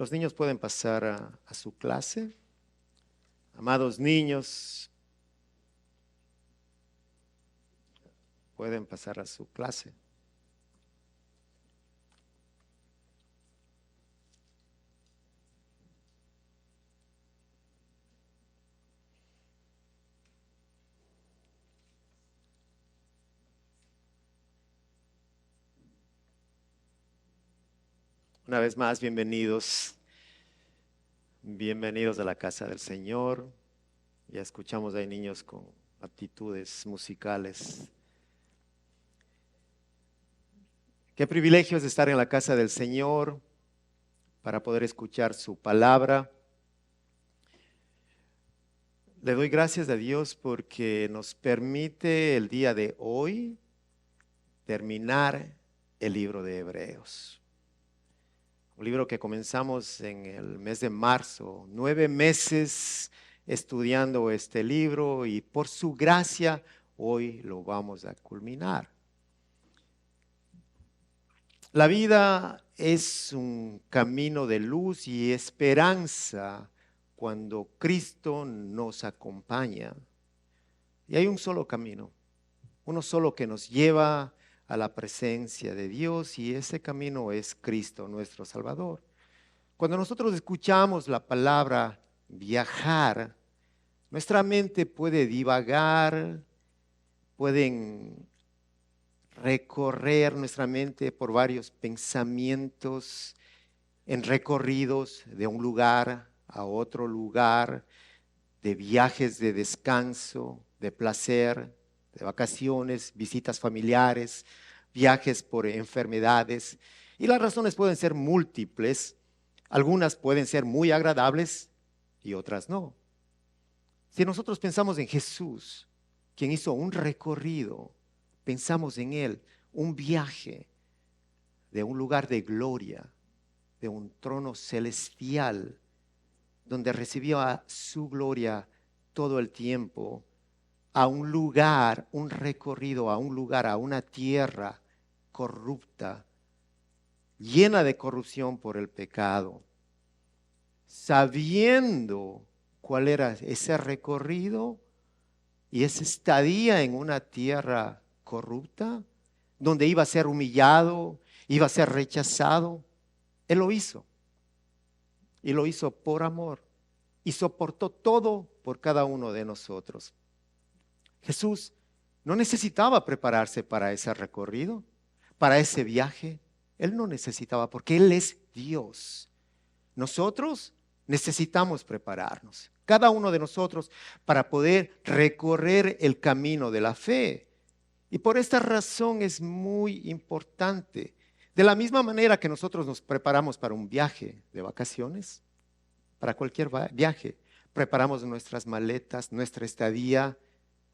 Los niños pueden pasar a su clase. Amados niños, pueden pasar a su clase. Una vez más, bienvenidos. Bienvenidos a la casa del Señor. Ya escuchamos ahí niños con aptitudes musicales. Qué privilegio es estar en la casa del Señor para poder escuchar su palabra. Le doy gracias a Dios porque nos permite el día de hoy terminar el libro de Hebreos. Un libro que comenzamos en el mes de marzo, 9 meses estudiando este libro y por su gracia hoy lo vamos a culminar. La vida es un camino de luz y esperanza cuando Cristo nos acompaña. Y hay un solo camino, uno solo que nos lleva a la presencia de Dios y ese camino es Cristo, nuestro Salvador. Cuando nosotros escuchamos la palabra viajar, nuestra mente puede divagar, pueden recorrer nuestra mente por varios pensamientos en recorridos de un lugar a otro lugar, de viajes de descanso, de placer, de vacaciones, visitas familiares, viajes por enfermedades. Y las razones pueden ser múltiples. Algunas pueden ser muy agradables y otras no. Si nosotros pensamos en Jesús, quien hizo un recorrido, pensamos en Él, un viaje de un lugar de gloria, de un trono celestial, donde recibió su gloria todo el tiempo, a un lugar, un recorrido, a un lugar, a una tierra corrupta, llena de corrupción por el pecado. Sabiendo cuál era ese recorrido y esa estadía en una tierra corrupta, donde iba a ser humillado, iba a ser rechazado, Él lo hizo. Y lo hizo por amor. Y soportó todo por cada uno de nosotros. Jesús no necesitaba prepararse para ese recorrido, para ese viaje. Él no necesitaba porque Él es Dios. Nosotros necesitamos prepararnos, cada uno de nosotros, para poder recorrer el camino de la fe. Y por esta razón es muy importante. De la misma manera que nosotros nos preparamos para un viaje de vacaciones, para cualquier viaje, preparamos nuestras maletas, nuestra estadía,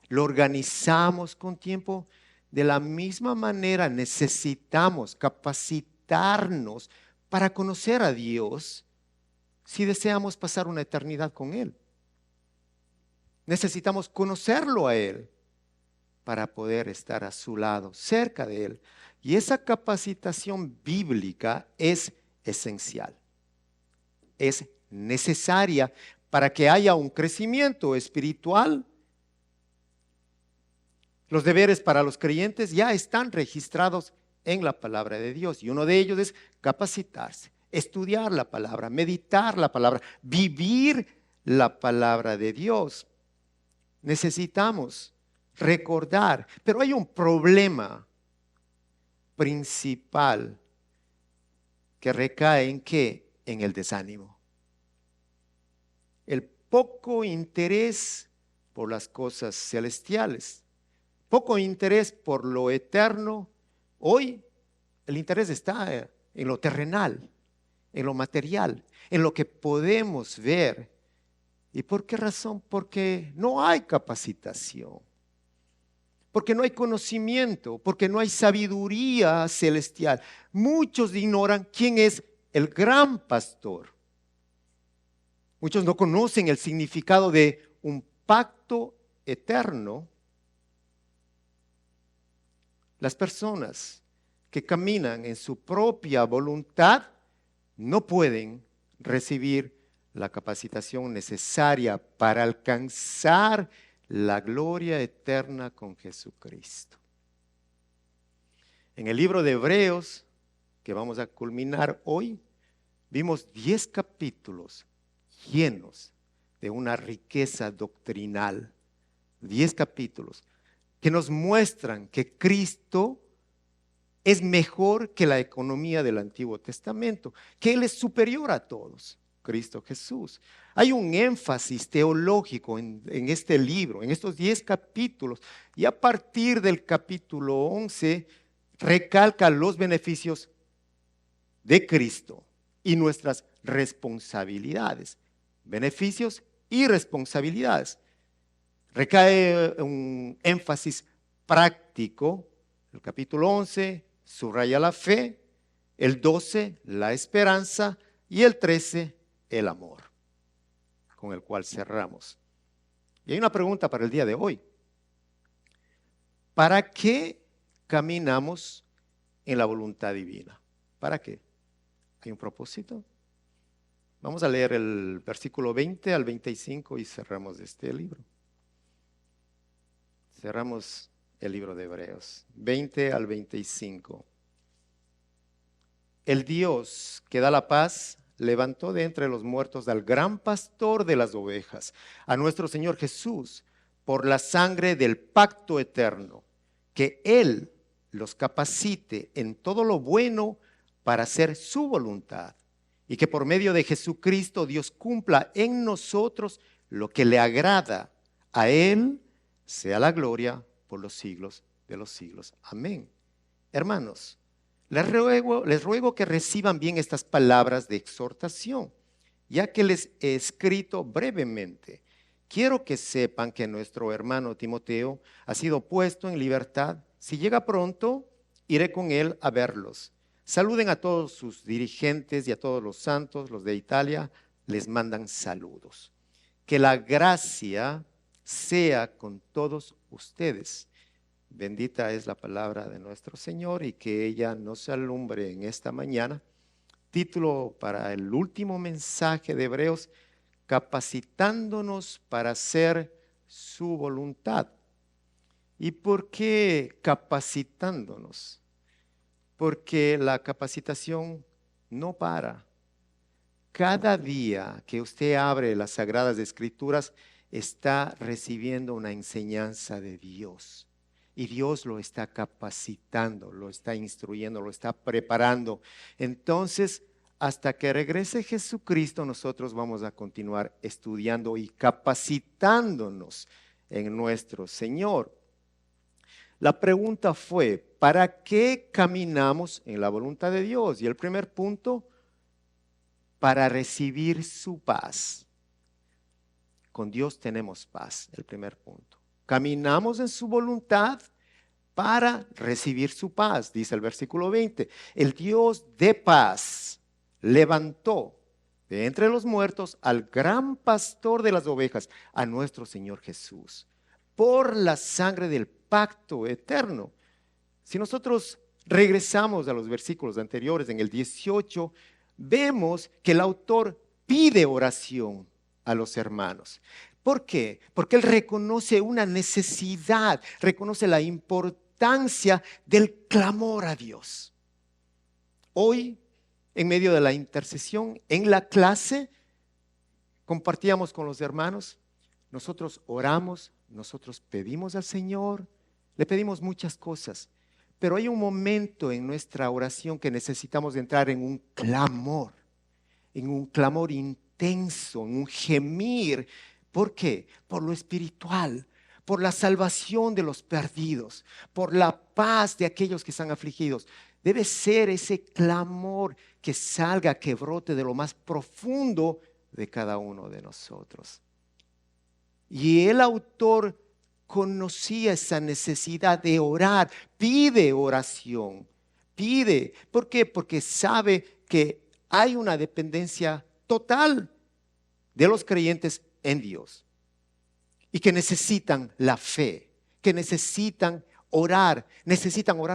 lo organizamos con tiempo. De la misma manera necesitamos capacitarnos para conocer a Dios si deseamos pasar una eternidad con Él. Necesitamos conocerlo a Él para poder estar a su lado, cerca de Él. Y esa capacitación bíblica es esencial, es necesaria para que haya un crecimiento espiritual. Los deberes para los creyentes ya están registrados en la palabra de Dios y uno de ellos es capacitarse, estudiar la palabra, meditar la palabra, vivir la palabra de Dios. Necesitamos recordar, pero hay un problema principal que recae en ¿qué? En el desánimo. El poco interés por las cosas celestiales, poco interés por lo eterno. Hoy el interés está en lo terrenal, en lo material, en lo que podemos ver. ¿Y por qué razón? Porque no hay capacitación, porque no hay conocimiento, porque no hay sabiduría celestial. Muchos ignoran quién es el gran pastor. Muchos no conocen el significado de un pacto eterno. Las personas que caminan en su propia voluntad no pueden recibir la capacitación necesaria para alcanzar la gloria eterna con Jesucristo. En el libro de Hebreos, que vamos a culminar hoy, vimos 10 capítulos llenos de una riqueza doctrinal. 10 capítulos que nos muestran que Cristo es mejor que la economía del Antiguo Testamento, que Él es superior a todos, Cristo Jesús. Hay un énfasis teológico en este libro, en estos 10 capítulos, y a partir del capítulo 11 recalca los beneficios de Cristo y nuestras responsabilidades. Beneficios y responsabilidades. Recae un énfasis práctico. El capítulo 11 subraya la fe, el 12 la esperanza y el 13 el amor, con el cual cerramos. Y hay una pregunta para el día de hoy. ¿Para qué caminamos en la voluntad divina? ¿Para qué? ¿Hay un propósito? Vamos a leer el versículo 20 al 25 y cerramos este libro. Cerramos el libro de Hebreos, 20 al 25. El Dios que da la paz levantó de entre los muertos al gran pastor de las ovejas, a nuestro Señor Jesús, por la sangre del pacto eterno, que Él los capacite en todo lo bueno para hacer su voluntad, y que por medio de Jesucristo Dios cumpla en nosotros lo que le agrada. A Él sea la gloria por los siglos de los siglos. Amén. Hermanos, les ruego que reciban bien estas palabras de exhortación, ya que les he escrito brevemente. Quiero que sepan que nuestro hermano Timoteo ha sido puesto en libertad. Si llega pronto, iré con él a verlos. Saluden a todos sus dirigentes y a todos los santos, los de Italia, les mandan saludos. Que la gracia sea con todos ustedes. Bendita es la palabra de nuestro Señor y que ella nos alumbre en esta mañana. Título para el último mensaje de Hebreos: capacitándonos para hacer su voluntad. ¿Y por qué capacitándonos? Porque la capacitación no para. Cada día que usted abre las Sagradas Escrituras, está recibiendo una enseñanza de Dios. Y Dios lo está capacitando, lo está instruyendo, lo está preparando. Entonces, hasta que regrese Jesucristo, nosotros vamos a continuar estudiando y capacitándonos en nuestro Señor. La pregunta fue, ¿para qué caminamos en la voluntad de Dios? Y el primer punto, para recibir su paz. Con Dios tenemos paz, el primer punto. Caminamos en su voluntad para recibir su paz, dice el versículo 20. El Dios de paz levantó de entre los muertos al gran pastor de las ovejas, a nuestro Señor Jesús, por la sangre del pacto eterno. Si nosotros regresamos a los versículos anteriores, en el 18, vemos que el autor pide oración a los hermanos. ¿Por qué? Porque él reconoce una necesidad, reconoce la importancia del clamor a Dios. Hoy, en medio de la intercesión, en la clase, compartíamos con los hermanos, nosotros oramos, nosotros pedimos al Señor, le pedimos muchas cosas, pero hay un momento en nuestra oración que necesitamos entrar en un clamor intenso, en un gemir. ¿Por qué? Por lo espiritual, por la salvación de los perdidos, por la paz de aquellos que están afligidos. Debe ser ese clamor que salga, que brote de lo más profundo de cada uno de nosotros. Y el autor conocía esa necesidad de orar, pide oración, pide. ¿Por qué? Porque sabe que hay una dependencia total de los creyentes en Dios y que necesitan la fe, que necesitan orar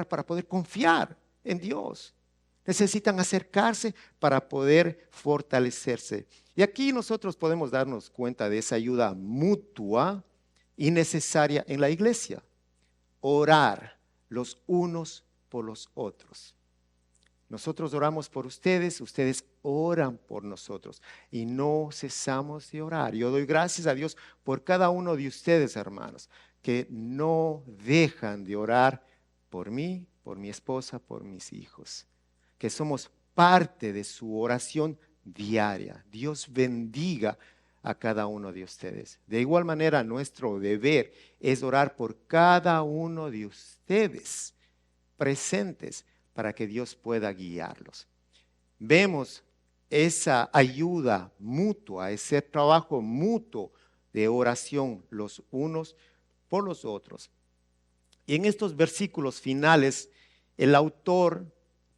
para poder confiar en Dios. Necesitan acercarse para poder fortalecerse. Y aquí nosotros podemos darnos cuenta de esa ayuda mutua y necesaria en la iglesia. Orar los unos por los otros. Nosotros oramos por ustedes, ustedes oran por nosotros y no cesamos de orar. Yo doy gracias a Dios por cada uno de ustedes, hermanos, que no dejan de orar por mí, por mi esposa, por mis hijos, que somos parte de su oración diaria. Dios bendiga a cada uno de ustedes. De igual manera, nuestro deber es orar por cada uno de ustedes presentes para que Dios pueda guiarlos. Vemos esa ayuda mutua, ese trabajo mutuo de oración los unos por los otros. Y en estos versículos finales, el autor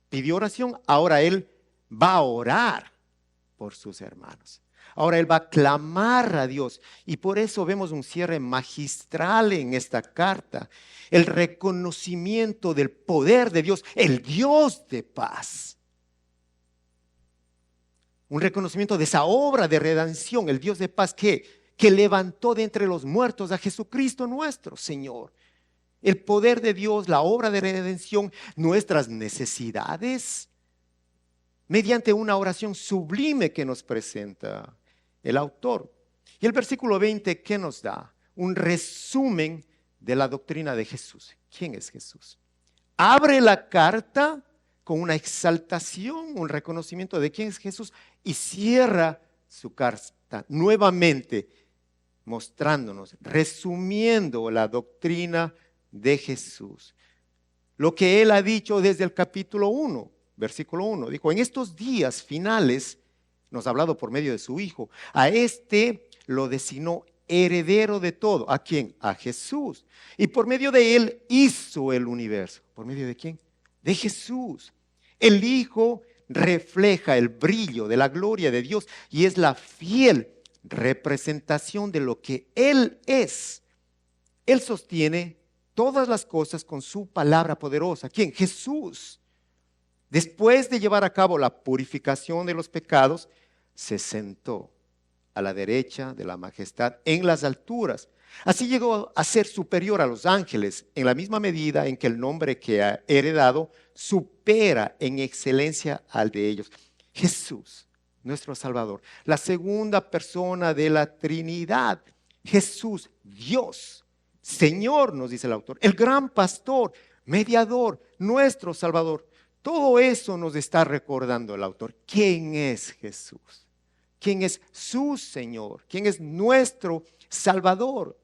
pidió oración, ahora él va a orar por sus hermanos. Ahora él va a clamar a Dios y por eso vemos un cierre magistral en esta carta. El reconocimiento del poder de Dios, el Dios de paz. Un reconocimiento de esa obra de redención, el Dios de paz que levantó de entre los muertos a Jesucristo nuestro Señor. El poder de Dios, la obra de redención, nuestras necesidades, mediante una oración sublime que nos presenta el autor. Y el versículo 20, ¿qué nos da? Un resumen de la doctrina de Jesús. ¿Quién es Jesús? Abre la carta con una exaltación, un reconocimiento de quién es Jesús y cierra su carta nuevamente mostrándonos, resumiendo la doctrina de Jesús. Lo que él ha dicho desde el capítulo 1, versículo 1, dijo, en estos días finales, nos ha hablado por medio de su Hijo, a este lo designó heredero de todo. ¿A quién? A Jesús. Y por medio de él hizo el universo. ¿Por medio de quién? De Jesús. El Hijo refleja el brillo de la gloria de Dios y es la fiel representación de lo que Él es. Él sostiene todas las cosas con su palabra poderosa. ¿Quién? Jesús. Después de llevar a cabo la purificación de los pecados, se sentó a la derecha de la majestad en las alturas. Así llegó a ser superior a los ángeles en la misma medida en que el nombre que ha heredado supera en excelencia al de ellos. Jesús, nuestro Salvador, la segunda persona de la Trinidad. Jesús, Dios, Señor, nos dice el autor, el gran pastor, mediador, nuestro Salvador. Todo eso nos está recordando el autor. ¿Quién es Jesús? ¿Quién es su Señor? ¿Quién es nuestro Salvador?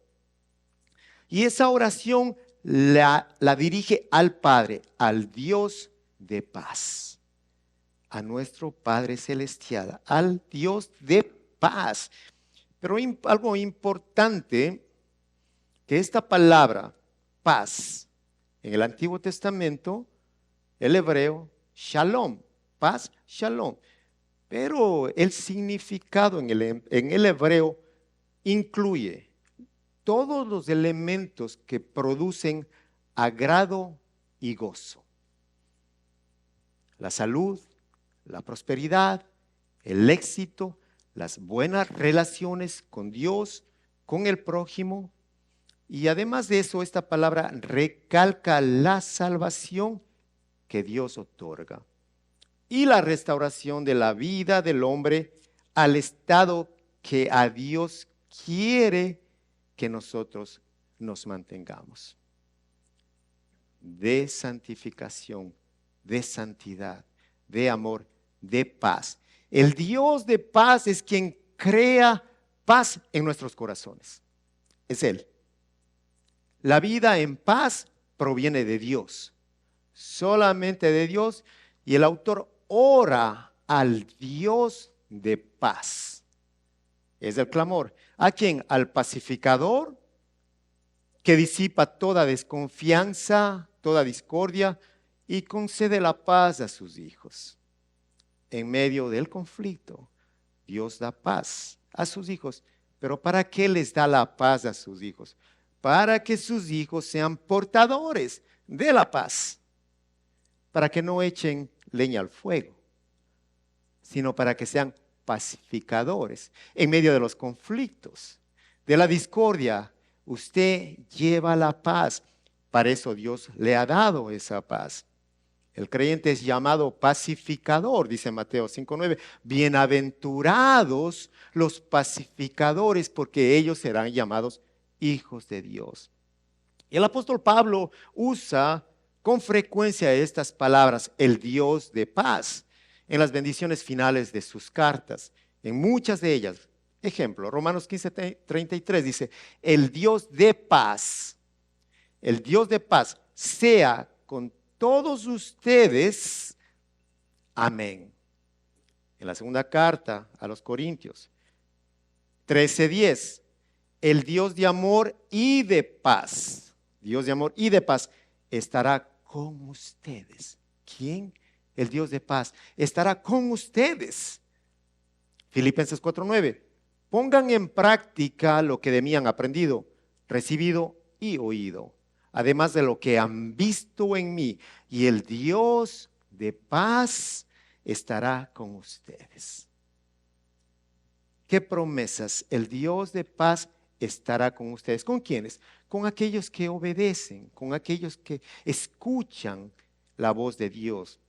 Y esa oración la dirige al Padre, al Dios de paz, a nuestro Padre Celestial, al Dios de paz. Pero algo importante, que esta palabra, paz, en el Antiguo Testamento, el hebreo, shalom, paz, shalom. Pero el significado en el hebreo incluye todos los elementos que producen agrado y gozo. La salud, la prosperidad, el éxito, las buenas relaciones con Dios, con el prójimo. Y además de eso, esta palabra recalca la salvación que Dios otorga y la restauración de la vida del hombre al estado que a Dios quiere que nosotros nos mantengamos. De santificación, de santidad, de amor, de paz. El Dios de paz es quien crea paz en nuestros corazones. Es Él. La vida en paz proviene de Dios, solamente de Dios, y el autor ora al Dios de paz. Es el clamor. ¿A quién? Al pacificador que disipa toda desconfianza, toda discordia y concede la paz a sus hijos. En medio del conflicto, Dios da paz a sus hijos. ¿Pero para qué les da la paz a sus hijos? Para que sus hijos sean portadores de la paz. Para que no echen leña al fuego, sino para que sean pacificadores en medio de los conflictos, de la discordia. Usted lleva la paz. Para eso Dios le ha dado esa paz. El creyente es llamado pacificador, dice Mateo 5:9. Bienaventurados los pacificadores, porque ellos serán llamados hijos de Dios. Y el apóstol Pablo usa con frecuencia estas palabras, el Dios de paz, en las bendiciones finales de sus cartas. En muchas de ellas, ejemplo, Romanos 15:33 dice, el Dios de paz sea con todos ustedes. Amén. En la segunda carta a los Corintios 13:10, el Dios de amor y de paz, Dios de amor y de paz, estará con ustedes. ¿Quién? El Dios de paz estará con ustedes. Filipenses 4:9, pongan en práctica lo que de mí han aprendido, recibido y oído, además de lo que han visto en mí, y el Dios de paz estará con ustedes. ¿Qué promesas? El Dios de paz estará con ustedes. ¿Con quiénes? Con aquellos que obedecen, con aquellos que escuchan la voz de Dios.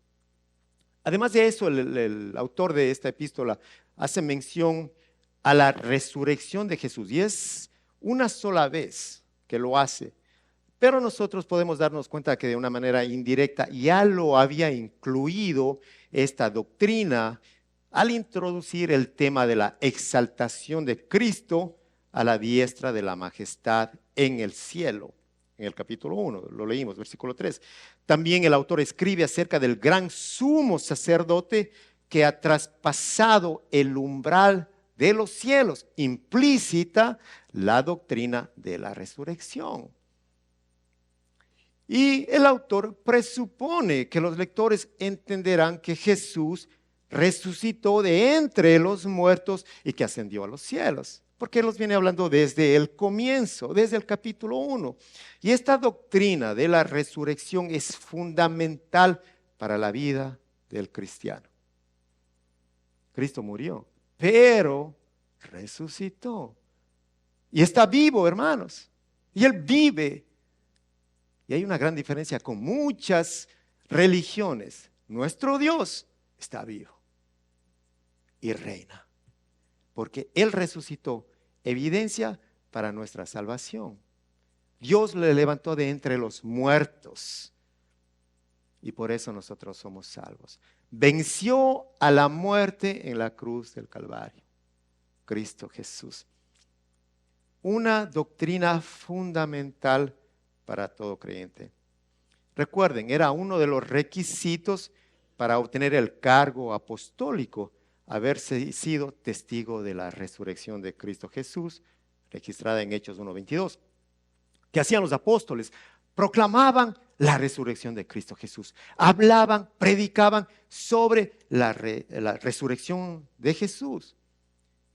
Además de eso, el autor de esta epístola hace mención a la resurrección de Jesús, y es una sola vez que lo hace. Pero nosotros podemos darnos cuenta que de una manera indirecta ya lo había incluido esta doctrina al introducir el tema de la exaltación de Cristo a la diestra de la majestad en el cielo. En el capítulo 1, lo leímos, versículo 3. También el autor escribe acerca del gran sumo sacerdote que ha traspasado el umbral de los cielos, implícita la doctrina de la resurrección. Y el autor presupone que los lectores entenderán que Jesús resucitó de entre los muertos y que ascendió a los cielos, porque él los viene hablando desde el comienzo, desde el capítulo 1. Y esta doctrina de la resurrección es fundamental para la vida del cristiano. Cristo murió, pero resucitó. Y está vivo, hermanos. Y él vive. Y hay una gran diferencia con muchas religiones. Nuestro Dios está vivo y reina, porque Él resucitó, evidencia para nuestra salvación. Dios le levantó de entre los muertos y por eso nosotros somos salvos. Venció a la muerte en la cruz del Calvario, Cristo Jesús. Una doctrina fundamental para todo creyente. Recuerden, era uno de los requisitos para obtener el cargo apostólico, haberse sido testigo de la resurrección de Cristo Jesús, registrada en Hechos 1:22. ¿Qué hacían los apóstoles? Proclamaban la resurrección de Cristo Jesús. Hablaban, predicaban sobre la resurrección de Jesús.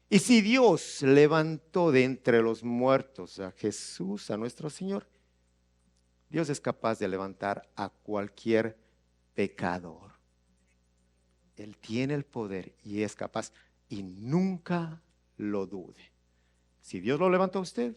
Y si Dios levantó de entre los muertos a Jesús, a nuestro Señor, Dios es capaz de levantar a cualquier pecador. Él tiene el poder y es capaz, y nunca lo dude. Si Dios lo levantó a usted,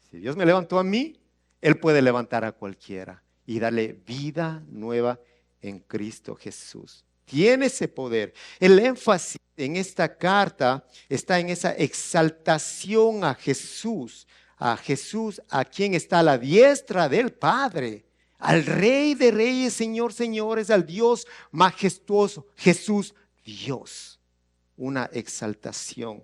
si Dios me levantó a mí, Él puede levantar a cualquiera y darle vida nueva en Cristo Jesús. Tiene ese poder. El énfasis en esta carta está en esa exaltación a Jesús, a quien está a la diestra del Padre, al Rey de Reyes, Señor, señores, al Dios majestuoso, Jesús, Dios. Una exaltación.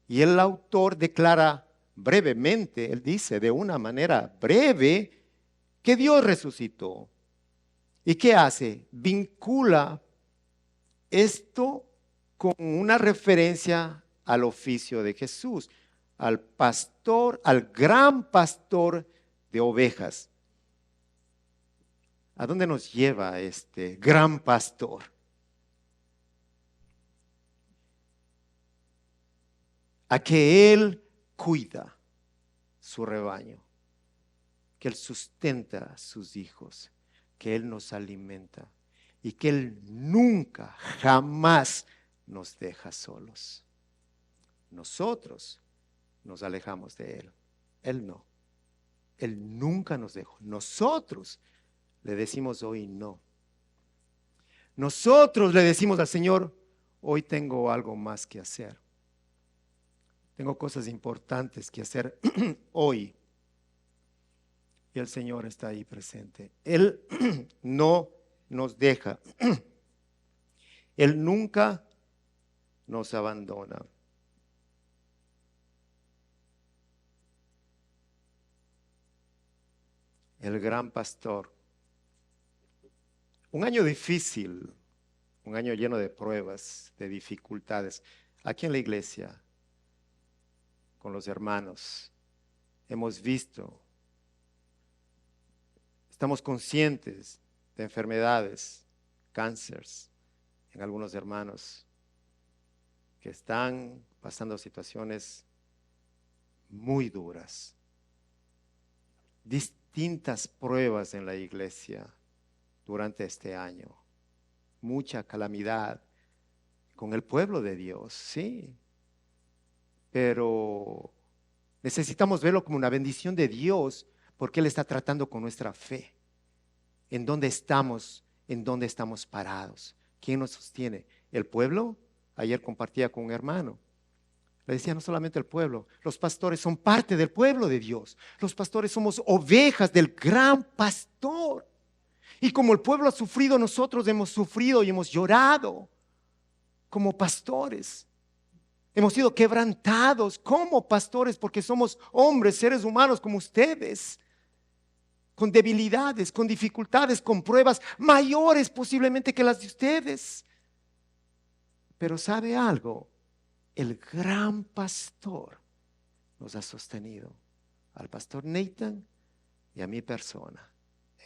Y el autor declara brevemente, él dice de una manera breve, que Dios resucitó. ¿Y qué hace? Vincula esto con una referencia al oficio de Jesús, al pastor, al gran pastor de ovejas. ¿A dónde nos lleva este gran pastor? A que Él cuida su rebaño, que Él sustenta a sus hijos, que Él nos alimenta y que Él nunca, jamás nos deja solos. Nosotros nos alejamos de Él, Él no. Él nunca nos dejó. Nosotros le decimos hoy no. Nosotros le decimos al Señor, hoy tengo algo más que hacer. Tengo cosas importantes que hacer hoy. Y el Señor está ahí presente. Él no nos deja. Él nunca nos abandona. El gran pastor. Un año difícil, un año lleno de pruebas, de dificultades. Aquí en la iglesia, con los hermanos, hemos visto, estamos conscientes de enfermedades, cánceres en algunos hermanos que están pasando situaciones muy duras, distintas pruebas en la iglesia durante este año, mucha calamidad con el pueblo de Dios, sí, pero necesitamos verlo como una bendición de Dios porque Él está tratando con nuestra fe, en dónde estamos parados, quién nos sostiene, el pueblo. Ayer compartía con un hermano, le decía, no solamente el pueblo, los pastores son parte del pueblo de Dios, los pastores somos ovejas del gran pastor. Y como el pueblo ha sufrido, nosotros hemos sufrido y hemos llorado como pastores. Hemos sido quebrantados como pastores porque somos hombres, seres humanos como ustedes, con debilidades, con dificultades, con pruebas mayores posiblemente que las de ustedes. Pero ¿sabe algo? El gran pastor nos ha sostenido, al pastor Nathan y a mi persona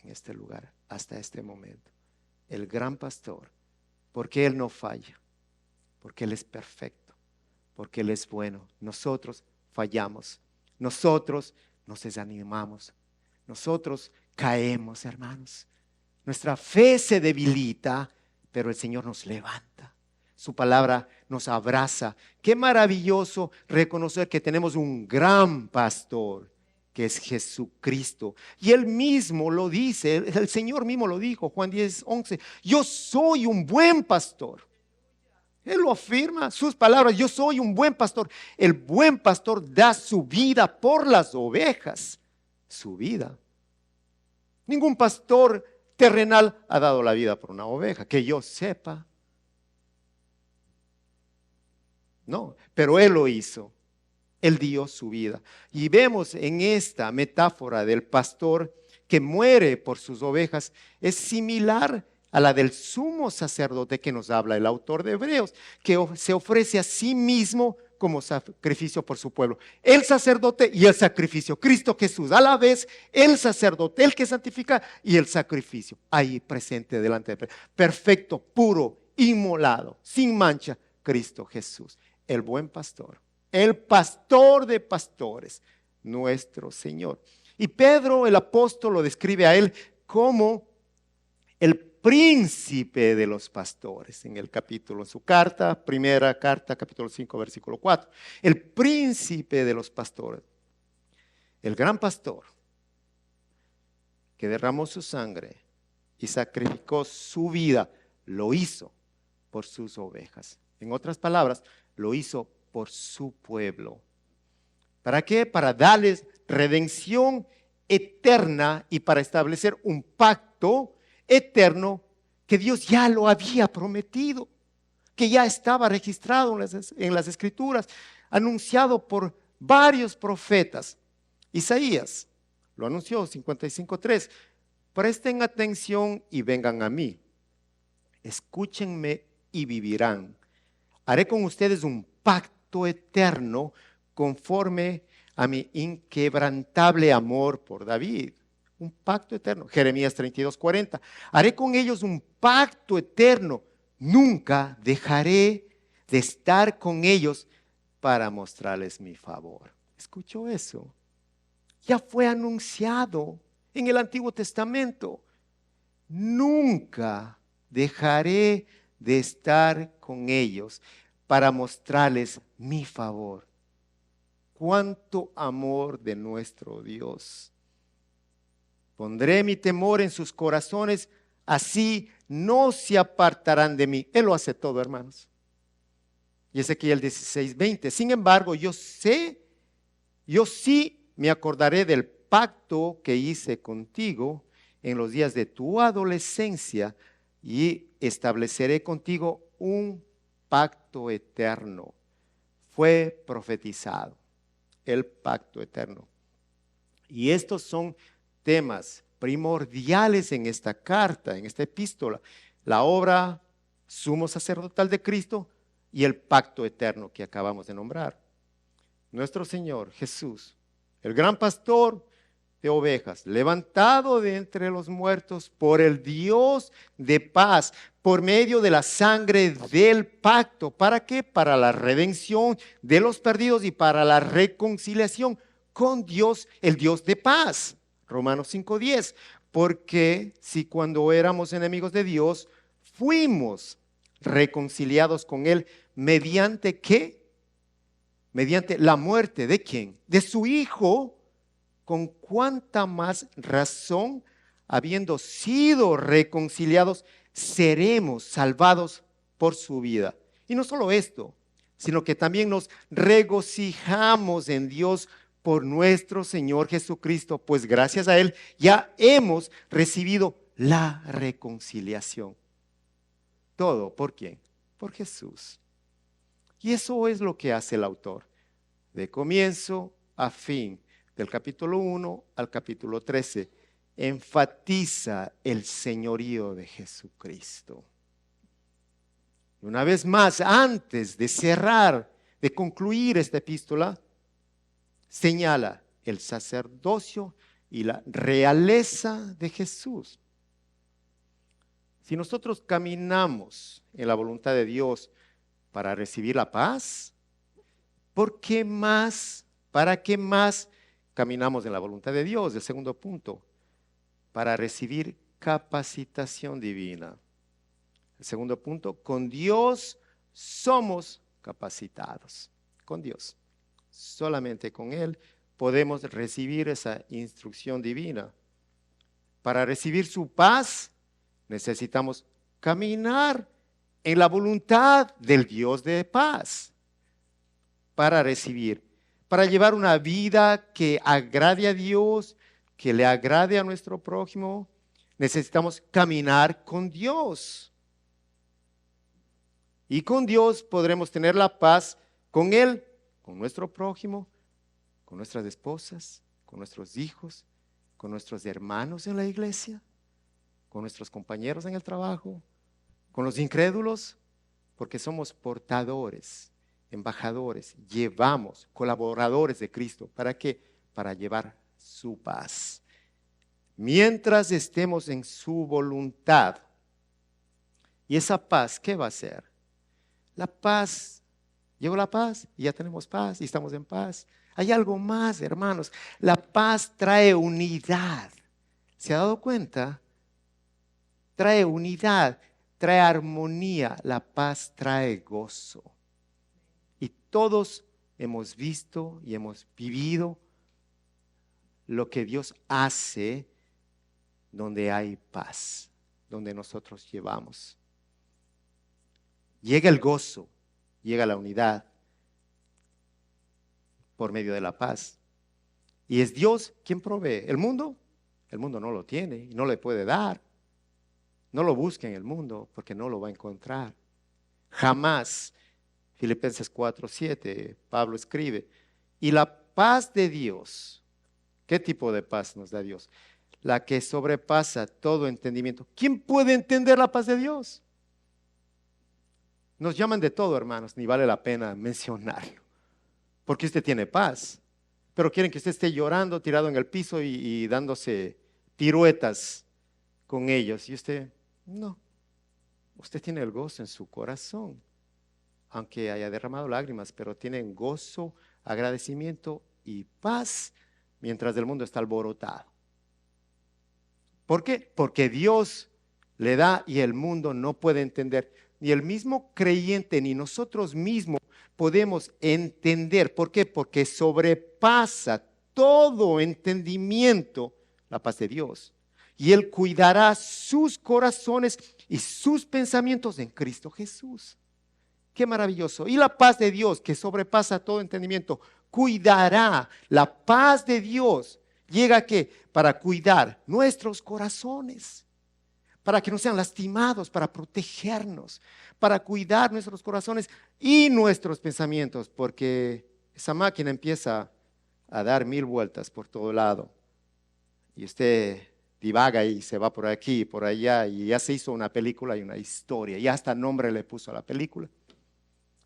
en este lugar hasta este momento. El gran pastor, porque Él no falla, porque Él es perfecto, porque Él es bueno. Nosotros fallamos, nosotros nos desanimamos, nosotros caemos, hermanos. Nuestra fe se debilita, pero el Señor nos levanta. Su palabra nos abraza. Qué maravilloso reconocer que tenemos un gran pastor, que es Jesucristo. Y Él mismo lo dice, el Señor mismo lo dijo, Juan 10:11. Yo soy un buen pastor. Él lo afirma, sus palabras, yo soy un buen pastor. El buen pastor da su vida por las ovejas. Su vida. Ningún pastor terrenal ha dado la vida por una oveja, que yo sepa. No, pero Él lo hizo. Él dio su vida. Y vemos en esta metáfora del pastor que muere por sus ovejas, es similar a la del sumo sacerdote que nos habla el autor de Hebreos, que se ofrece a sí mismo como sacrificio por su pueblo. El sacerdote y el sacrificio. Cristo Jesús, a la vez el sacerdote, el que santifica, y el sacrificio, ahí presente delante de Él. Perfecto, puro, inmolado, sin mancha, Cristo Jesús, el buen pastor. El pastor de pastores, nuestro Señor. Y Pedro, el apóstol, lo describe a Él como el príncipe de los pastores. En el capítulo, en su carta, primera carta, capítulo 5, versículo 4. El príncipe de los pastores. El gran pastor que derramó su sangre y sacrificó su vida, lo hizo por sus ovejas. En otras palabras, lo hizo por su pueblo. ¿Para qué? Para darles redención eterna y para establecer un pacto eterno que Dios ya lo había prometido, que ya estaba registrado en las escrituras, anunciado por varios profetas. Isaías lo anunció, 55:3. Presten atención y vengan a mí. Escúchenme y vivirán. Haré con ustedes un pacto eterno conforme a mi inquebrantable amor por David. Un pacto eterno. Jeremías 32:40. Haré con ellos un pacto eterno. Nunca dejaré de estar con ellos para mostrarles mi favor. ¿Escuchó eso? Ya fue anunciado en el Antiguo Testamento. Nunca dejaré de estar con ellos para mostrarles mi favor. Cuánto amor de nuestro Dios. Pondré mi temor en sus corazones, así no se apartarán de mí. Él lo hace todo, hermanos. Y Ezequiel 16:20. Sin embargo, yo sí me acordaré del pacto que hice contigo en los días de tu adolescencia y estableceré contigo un pacto eterno. Fue profetizado el pacto eterno. Y estos son temas primordiales en esta carta, en esta epístola. La obra sumo sacerdotal de Cristo y el pacto eterno que acabamos de nombrar. Nuestro Señor Jesús, el gran pastor de ovejas, levantado de entre los muertos por el Dios de paz, por medio de la sangre del pacto. ¿Para qué? Para la redención de los perdidos y para la reconciliación con Dios, el Dios de paz. Romanos 5:10. Porque si cuando éramos enemigos de Dios, fuimos reconciliados con Él, ¿mediante qué? Mediante la muerte ¿de quién? De su Hijo. Con cuánta más razón, habiendo sido reconciliados, seremos salvados por su vida. Y no solo esto, sino que también nos regocijamos en Dios por nuestro Señor Jesucristo, pues gracias a Él ya hemos recibido la reconciliación. Todo, ¿por quién? Por Jesús. Y eso es lo que hace el autor, de comienzo a fin. Del capítulo 1 al capítulo 13, enfatiza el señorío de Jesucristo. Y una vez más, antes de cerrar, de concluir esta epístola, señala el sacerdocio y la realeza de Jesús. Si nosotros caminamos en la voluntad de Dios para recibir la paz, ¿por qué más? ¿Para qué más caminamos en la voluntad de Dios? El segundo punto, para recibir capacitación divina. El segundo punto, con Dios somos capacitados. Con Dios. Solamente con Él podemos recibir esa instrucción divina. Para recibir su paz, necesitamos caminar en la voluntad del Dios de paz. Para llevar una vida que agrade a Dios, que le agrade a nuestro prójimo, necesitamos caminar con Dios. Y con Dios podremos tener la paz con Él, con nuestro prójimo, con nuestras esposas, con nuestros hijos, con nuestros hermanos en la iglesia, con nuestros compañeros en el trabajo, con los incrédulos, porque somos portadores, embajadores, llevamos, colaboradores de Cristo. ¿Para qué? Para llevar su paz. Mientras estemos en su voluntad. Y esa paz, ¿qué va a ser? La paz, llegó la paz y ya tenemos paz y estamos en paz. Hay algo más, hermanos. La paz trae unidad. ¿Se ha dado cuenta? Trae unidad, trae armonía. La paz trae gozo. Y todos hemos visto y hemos vivido lo que Dios hace donde hay paz, donde nosotros llevamos. Llega el gozo, llega la unidad por medio de la paz. Y es Dios quien provee. El mundo no lo tiene y no le puede dar. No lo busque en el mundo porque no lo va a encontrar. Jamás. Filipenses 4:7, Pablo escribe, y la paz de Dios, ¿qué tipo de paz nos da Dios? La que sobrepasa todo entendimiento. ¿Quién puede entender la paz de Dios? Nos llaman de todo, hermanos, ni vale la pena mencionarlo, porque usted tiene paz, pero quieren que usted esté llorando, tirado en el piso y dándose piruetas con ellos, y usted, no, usted tiene el gozo en su corazón. Aunque haya derramado lágrimas, pero tienen gozo, agradecimiento y paz mientras el mundo está alborotado. ¿Por qué? Porque Dios le da y el mundo no puede entender. Ni el mismo creyente ni nosotros mismos podemos entender. ¿Por qué? Porque sobrepasa todo entendimiento la paz de Dios. Y Él cuidará sus corazones y sus pensamientos en Cristo Jesús. Qué maravilloso. Y la paz de Dios, que sobrepasa todo entendimiento, cuidará. La paz de Dios llega a ¿qué? Para cuidar nuestros corazones, para que no sean lastimados, para protegernos, para cuidar nuestros corazones y nuestros pensamientos, porque esa máquina empieza a dar 1000 vueltas por todo lado y usted divaga y se va por aquí y por allá y ya se hizo una película y una historia, ya hasta nombre le puso a la película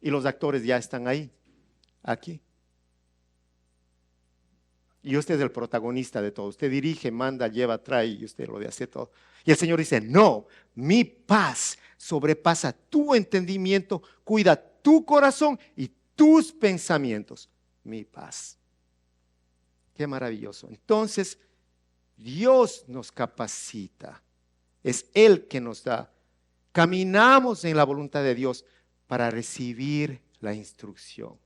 y los actores ya están ahí, aquí. Y usted es el protagonista de todo. Usted dirige, manda, lleva, trae y usted lo hace todo. Y el Señor dice, no, mi paz sobrepasa tu entendimiento, cuida tu corazón y tus pensamientos. Mi paz. Qué maravilloso. Entonces, Dios nos capacita. Es Él que nos da. Caminamos en la voluntad de Dios para recibir la instrucción.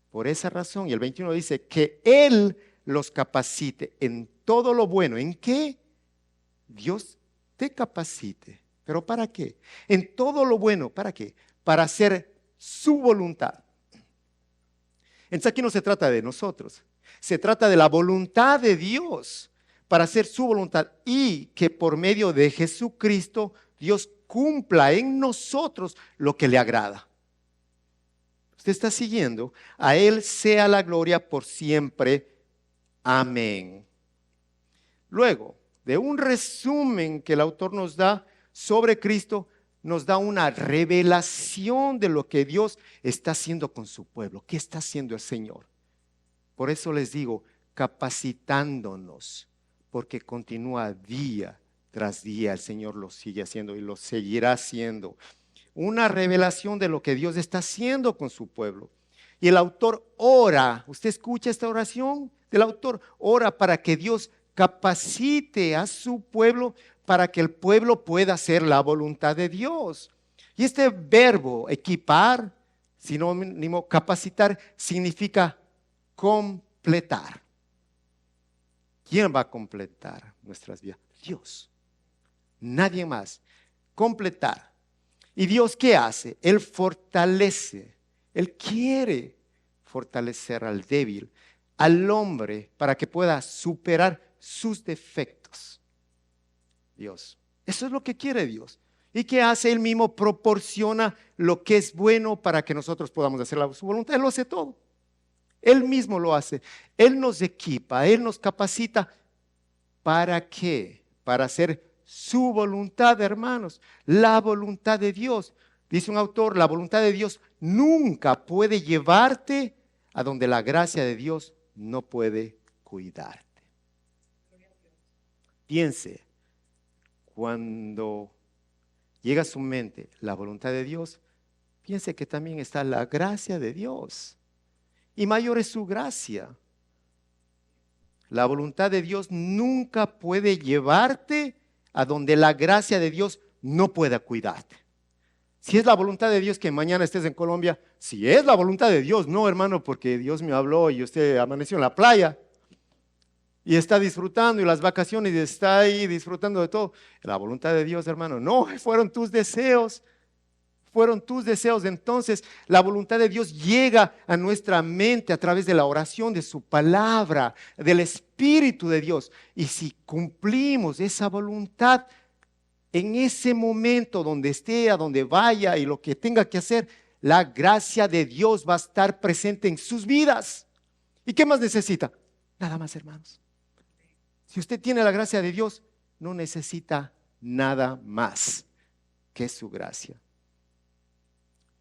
Por esa razón, y el 21 dice que Él los capacite en todo lo bueno. ¿En qué? Dios te capacite. ¿Pero para qué? En todo lo bueno. ¿Para qué? Para hacer su voluntad. Entonces aquí no se trata de nosotros. Se trata de la voluntad de Dios para hacer su voluntad y que por medio de Jesucristo Dios cumpla en nosotros lo que le agrada. Usted está siguiendo. A Él sea la gloria por siempre. Amén. Luego, de un resumen que el autor nos da sobre Cristo, nos da una revelación de lo que Dios está haciendo con su pueblo. ¿Qué está haciendo el Señor? Por eso les digo, capacitándonos, porque continúa día tras día. El Señor lo sigue haciendo y lo seguirá haciendo. Una revelación de lo que Dios está haciendo con su pueblo. Y el autor ora. ¿Usted escucha esta oración del autor? Ora para que Dios capacite a su pueblo para que el pueblo pueda hacer la voluntad de Dios. Y este verbo equipar, sinónimo capacitar, significa completar. ¿Quién va a completar nuestras vidas? Dios. Nadie más. Completar. ¿Y Dios qué hace? Él fortalece. Él quiere fortalecer al débil, al hombre, para que pueda superar sus defectos. Dios. Eso es lo que quiere Dios. ¿Y qué hace? Él mismo proporciona lo que es bueno para que nosotros podamos hacer su voluntad. Él lo hace todo. Él mismo lo hace. Él nos equipa, Él nos capacita. ¿Para qué? Para hacer su voluntad, hermanos. La voluntad de Dios. Dice un autor, la voluntad de Dios nunca puede llevarte a donde la gracia de Dios no puede cuidarte. Piense, cuando llega a su mente la voluntad de Dios, piense que también está la gracia de Dios. Y mayor es su gracia. La voluntad de Dios nunca puede llevarte a donde la gracia de Dios no pueda cuidarte. Si es la voluntad de Dios que mañana estés en Colombia, si es la voluntad de Dios, no hermano, porque Dios me habló y usted amaneció en la playa y está disfrutando y las vacaciones y está ahí disfrutando de todo. La voluntad de Dios, hermano, no, fueron tus deseos. Fueron tus deseos. Entonces la voluntad de Dios llega a nuestra mente a través de la oración de su palabra, del Espíritu de Dios. Y si cumplimos esa voluntad en ese momento donde esté, a donde vaya y lo que tenga que hacer, la gracia de Dios va a estar presente en sus vidas. ¿Y qué más necesita? Nada más, hermanos. Si usted tiene la gracia de Dios, no necesita nada más que su gracia.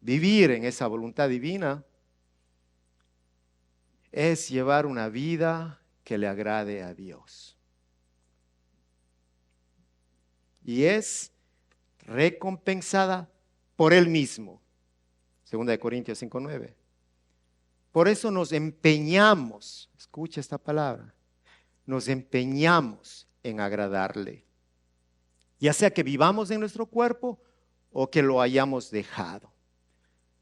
Vivir en esa voluntad divina es llevar una vida que le agrade a Dios. Y es recompensada por Él mismo. 2 Corintios 5:9. Por eso nos empeñamos, escucha esta palabra, nos empeñamos en agradarle. ya sea que vivamos en nuestro cuerpo o que lo hayamos dejado.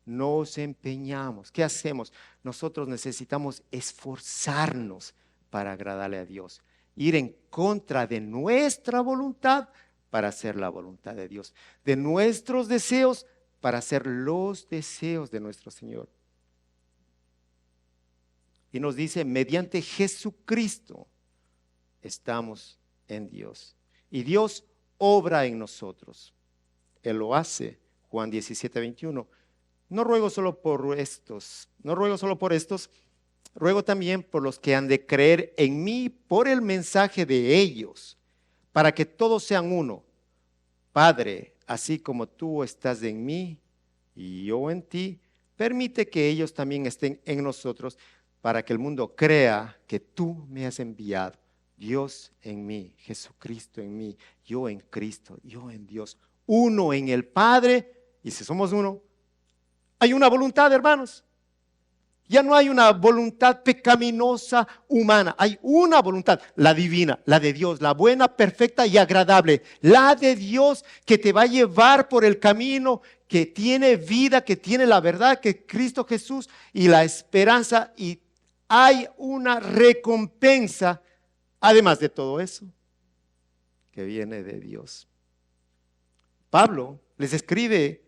Nos empeñamos. ¿Qué hacemos? Nosotros necesitamos esforzarnos para agradarle a Dios, ir en contra de nuestra voluntad para hacer la voluntad de Dios, de nuestros deseos para hacer los deseos de nuestro Señor. Y nos dice, mediante Jesucristo estamos en Dios. Y Dios obra en nosotros. Él lo hace. Juan 17:21. No ruego solo por estos, ruego también por los que han de creer en mí por el mensaje de ellos, para que todos sean uno. Padre, así como tú estás en mí y yo en ti, permite que ellos también estén en nosotros, para que el mundo crea que tú me has enviado. Dios en mí, Jesucristo en mí, yo en Cristo, yo en Dios, uno en el Padre. Y si somos uno, hay una voluntad, hermanos. Ya no hay una voluntad pecaminosa humana, hay una voluntad, la divina, la de Dios, la buena, perfecta y agradable, la de Dios que te va a llevar por el camino que tiene vida, que tiene la verdad, que es Cristo Jesús y la esperanza, y hay una recompensa, además de todo eso, que viene de Dios. Pablo les escribe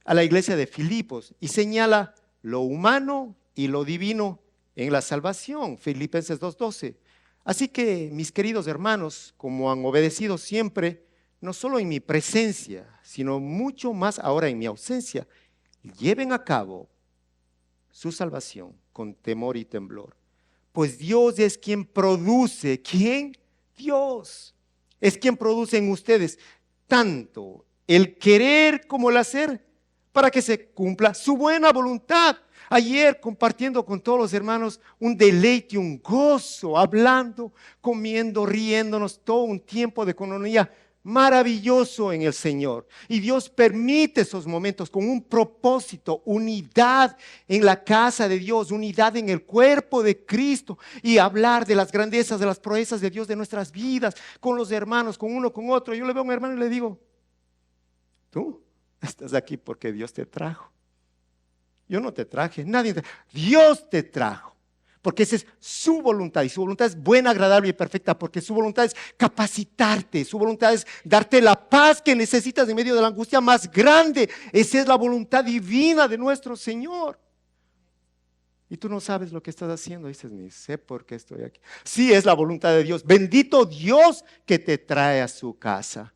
a la iglesia de Filipos y señala lo humano y lo divino en la salvación, Filipenses 2:12. Así que, mis queridos hermanos, como han obedecido siempre, no solo en mi presencia, sino mucho más ahora en mi ausencia, lleven a cabo su salvación con temor y temblor. Pues Dios es quien produce, ¿quién? Dios es quien produce en ustedes tanto el querer como el hacer, para que se cumpla su buena voluntad. Ayer, compartiendo con todos los hermanos, un deleite, un gozo, hablando, comiendo, riéndonos, todo un tiempo de comunión maravilloso en el Señor. Y Dios permite esos momentos con un propósito, unidad en la casa de Dios, unidad en el cuerpo de Cristo, y hablar de las grandezas, de las proezas de Dios de nuestras vidas, con los hermanos, con uno, con otro. Yo le veo a un hermano y le digo, tú estás aquí porque Dios te trajo. Yo no te traje, nadie te trajo. Dios te trajo, porque esa es su voluntad, y su voluntad es buena, agradable y perfecta, porque su voluntad es capacitarte, su voluntad es darte la paz que necesitas en medio de la angustia más grande. Esa es la voluntad divina de nuestro Señor. Y tú no sabes lo que estás haciendo. Dices, ni sé por qué estoy aquí. Sí, es la voluntad de Dios. Bendito Dios que te trae a su casa.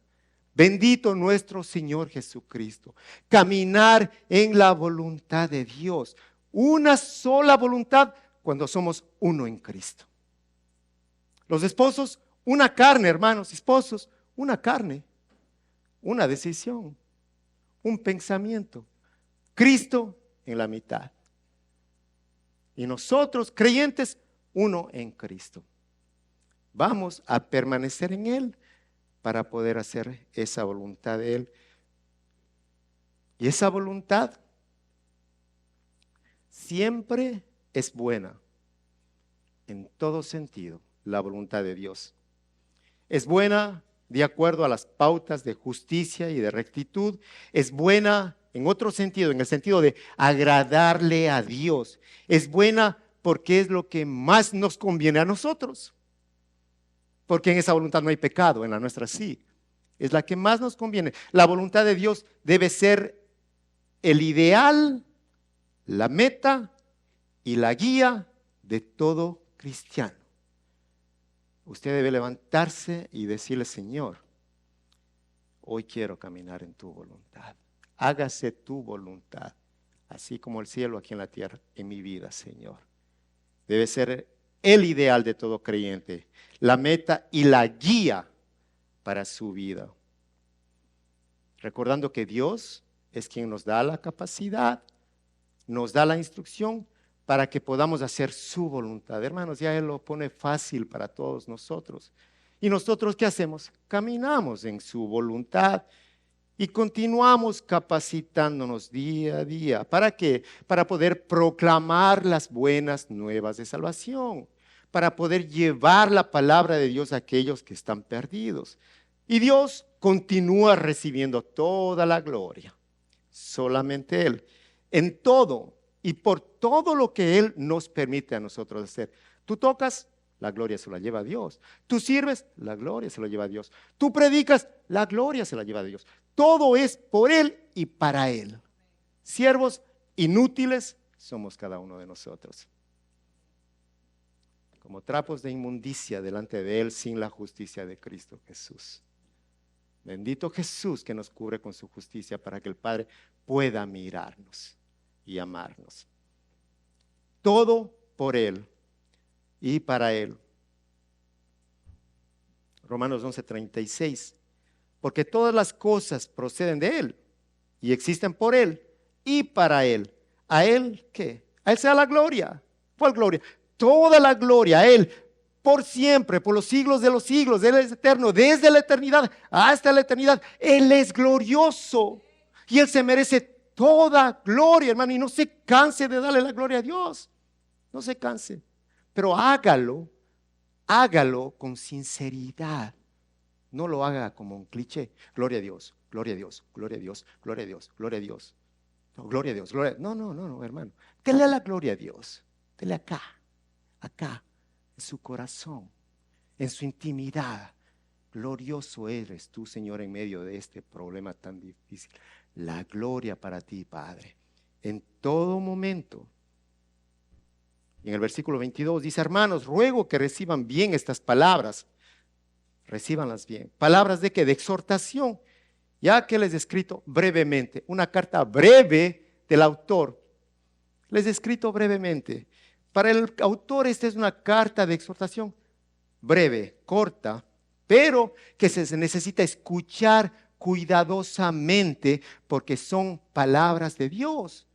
Bendito nuestro Señor Jesucristo. Caminar en la voluntad de Dios. Una sola voluntad cuando somos uno en Cristo. Los esposos, una carne, hermanos, esposos, una carne, una decisión, un pensamiento. Cristo en la mitad. Y nosotros, creyentes, uno en Cristo. Vamos a permanecer en Él para poder hacer esa voluntad de Él. Y esa voluntad siempre es buena, en todo sentido, la voluntad de Dios. Es buena de acuerdo a las pautas de justicia y de rectitud. Es buena en otro sentido, en el sentido de agradarle a Dios. Es buena porque es lo que más nos conviene a nosotros. Porque en esa voluntad no hay pecado, en la nuestra sí. Es la que más nos conviene. La voluntad de Dios debe ser el ideal, la meta y la guía de todo cristiano. Usted debe levantarse y decirle, Señor, hoy quiero caminar en tu voluntad. Hágase tu voluntad, así como el cielo aquí en la tierra, en mi vida, Señor. Debe ser el ideal de todo creyente, la meta y la guía para su vida. Recordando que Dios es quien nos da la capacidad, nos da la instrucción para que podamos hacer su voluntad. Hermanos, ya Él lo pone fácil para todos nosotros. ¿Y nosotros qué hacemos? Caminamos en su voluntad y continuamos capacitándonos día a día. ¿Para qué? Para poder proclamar las buenas nuevas de salvación, para poder llevar la palabra de Dios a aquellos que están perdidos. Y Dios continúa recibiendo toda la gloria. Solamente Él. En todo y por todo lo que Él nos permite a nosotros hacer. Tú tocas, la gloria se la lleva a Dios. Tú sirves, la gloria se la lleva a Dios. Tú predicas, la gloria se la lleva a Dios. Todo es por Él y para Él. Siervos inútiles somos cada uno de nosotros. Como trapos de inmundicia delante de Él sin la justicia de Cristo Jesús. Bendito Jesús que nos cubre con su justicia para que el Padre pueda mirarnos y amarnos. Todo por Él y para Él. Romanos 11:36. Porque todas las cosas proceden de Él y existen por Él y para Él. ¿A Él qué? A Él sea la gloria. ¿Cuál gloria? Toda la gloria a Él, por siempre, por los siglos de los siglos. Él es eterno, desde la eternidad hasta la eternidad. Él es glorioso y Él se merece toda gloria, hermano. Y no se canse de darle la gloria a Dios. No se canse, pero hágalo con sinceridad. No lo haga como un cliché. Gloria a Dios, gloria a Dios, gloria a Dios, gloria a Dios, gloria a Dios. No, gloria a Dios, gloria. No, hermano. Dele la gloria a Dios. Dele acá, en su corazón, en su intimidad. Glorioso eres tú, Señor, en medio de este problema tan difícil. La gloria para ti, Padre, en todo momento. Y en el versículo 22 dice: hermanos, ruego que reciban bien estas palabras. Recíbanlas bien. ¿Palabras de qué? De exhortación. Ya que les he escrito brevemente, una carta breve del autor. Les he escrito brevemente. Para el autor esta es una carta de exhortación breve, corta, pero que se necesita escuchar cuidadosamente porque son palabras de Dios.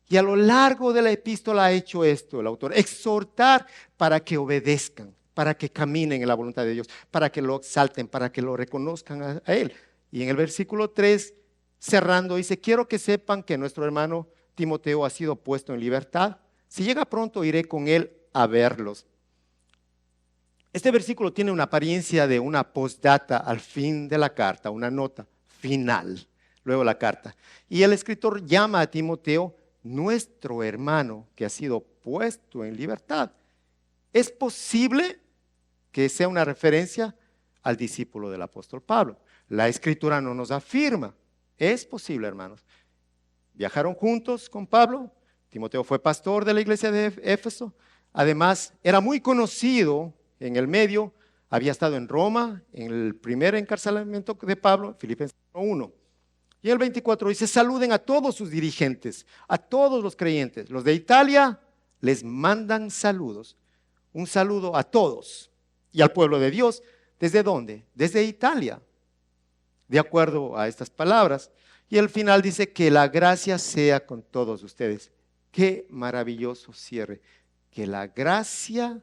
Y a lo largo de la epístola ha hecho esto el autor: exhortar para que obedezcan, para que caminen en la voluntad de Dios, para que lo exalten, para que lo reconozcan a Él. Y en el versículo 3, cerrando, dice: quiero que sepan que nuestro hermano Timoteo ha sido puesto en libertad. Si llega pronto, iré con él a verlos. Este versículo tiene una apariencia de una postdata al fin de la carta, una nota final, luego la carta. Y el escritor llama a Timoteo nuestro hermano que ha sido puesto en libertad. Es posible que sea una referencia al discípulo del apóstol Pablo. La escritura no nos afirma. Es posible, hermanos. Viajaron juntos con Pablo. Timoteo fue pastor de la iglesia de Éfeso. Además, era muy conocido en el medio. Había estado en Roma, en el primer encarcelamiento de Pablo, Filipenses 1. Y el 24 dice: saluden a todos sus dirigentes, a todos los creyentes. Los de Italia les mandan saludos. Un saludo a todos y al pueblo de Dios. ¿Desde dónde? Desde Italia. De acuerdo a estas palabras. Y el final dice: que la gracia sea con todos ustedes. Qué maravilloso cierre. Que la gracia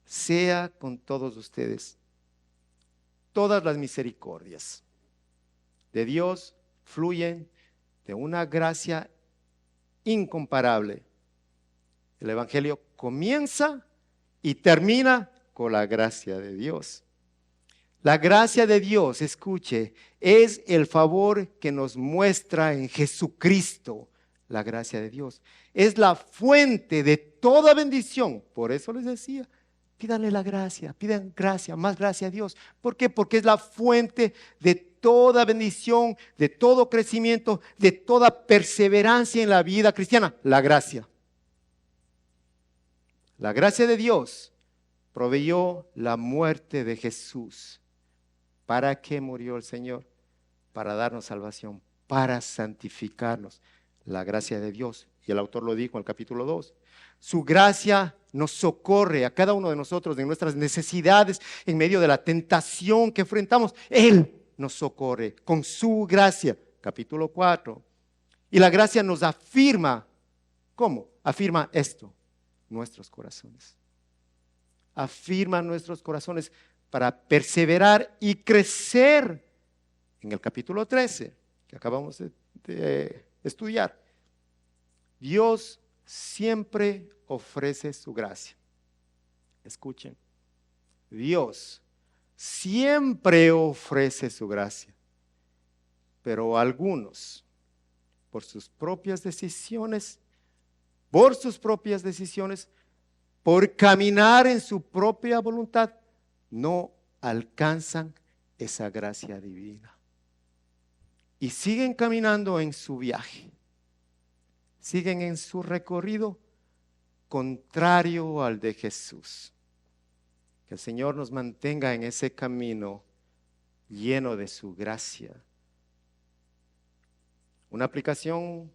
sea con todos ustedes. Todas las misericordias de Dios fluyen de una gracia incomparable. El Evangelio comienza y termina con la gracia de Dios. La gracia de Dios, escuche, es el favor que nos muestra en Jesucristo. La gracia de Dios es la fuente de toda bendición. Por eso les decía: pídanle la gracia, pidan gracia, más gracia a Dios. ¿Por qué? Porque es la fuente de toda bendición, de todo crecimiento, de toda perseverancia en la vida cristiana. La gracia. La gracia de Dios proveyó la muerte de Jesús. ¿Para qué murió el Señor? Para darnos salvación, para santificarnos. La gracia de Dios. Y el autor lo dijo en el capítulo 2. Su gracia nos socorre a cada uno de nosotros en nuestras necesidades, en medio de la tentación que enfrentamos. Él nos socorre con su gracia. Capítulo 4. Y la gracia nos afirma. ¿Cómo? Afirma esto: nuestros corazones. Afirma nuestros corazones para perseverar y crecer. En el capítulo 13, que acabamos de estudiar, Dios siempre ofrece su gracia. Escuchen, Dios siempre ofrece su gracia. Pero algunos, por sus propias decisiones, por caminar en su propia voluntad, no alcanzan esa gracia divina. Y siguen caminando en su viaje, siguen en su recorrido contrario al de Jesús. Que el Señor nos mantenga en ese camino lleno de su gracia. Una aplicación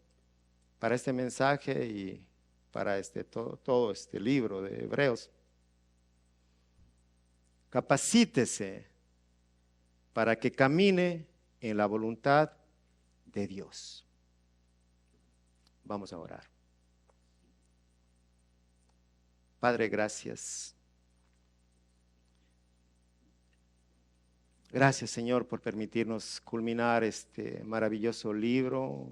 para este mensaje y para todo este libro de Hebreos. Capacítese para que camine en la voluntad de Dios. Vamos a orar. Padre, gracias. Gracias, Señor, por permitirnos culminar este maravilloso libro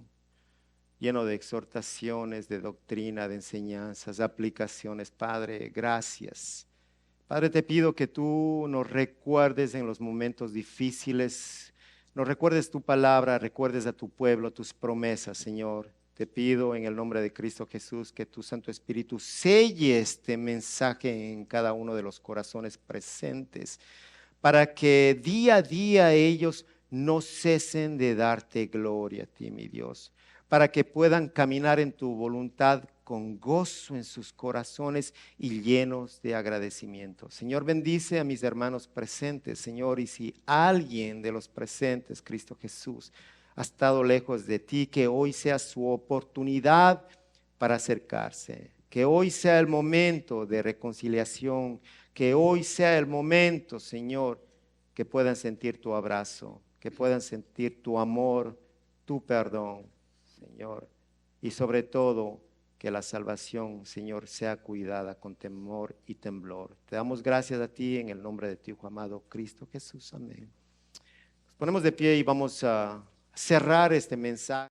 lleno de exhortaciones, de doctrina, de enseñanzas, de aplicaciones. Padre, gracias. Padre, te pido que tú nos recuerdes en los momentos difíciles, nos recuerdes tu palabra, recuerdes a tu pueblo, tus promesas, Señor. Te pido en el nombre de Cristo Jesús que tu Santo Espíritu selle este mensaje en cada uno de los corazones presentes, para que día a día ellos no cesen de darte gloria a ti, mi Dios, para que puedan caminar en tu voluntad con gozo en sus corazones y llenos de agradecimiento. Señor, bendice a mis hermanos presentes, Señor, y si alguien de los presentes, Cristo Jesús, ha estado lejos de ti, que hoy sea su oportunidad para acercarse, que hoy sea el momento de reconciliación, que hoy sea el momento, Señor, que puedan sentir tu abrazo, que puedan sentir tu amor, tu perdón, Señor, y sobre todo que la salvación, Señor, sea cuidada con temor y temblor. Te damos gracias a ti en el nombre de tu Hijo amado Cristo Jesús. Amén. Nos ponemos de pie y vamos a cerrar este mensaje.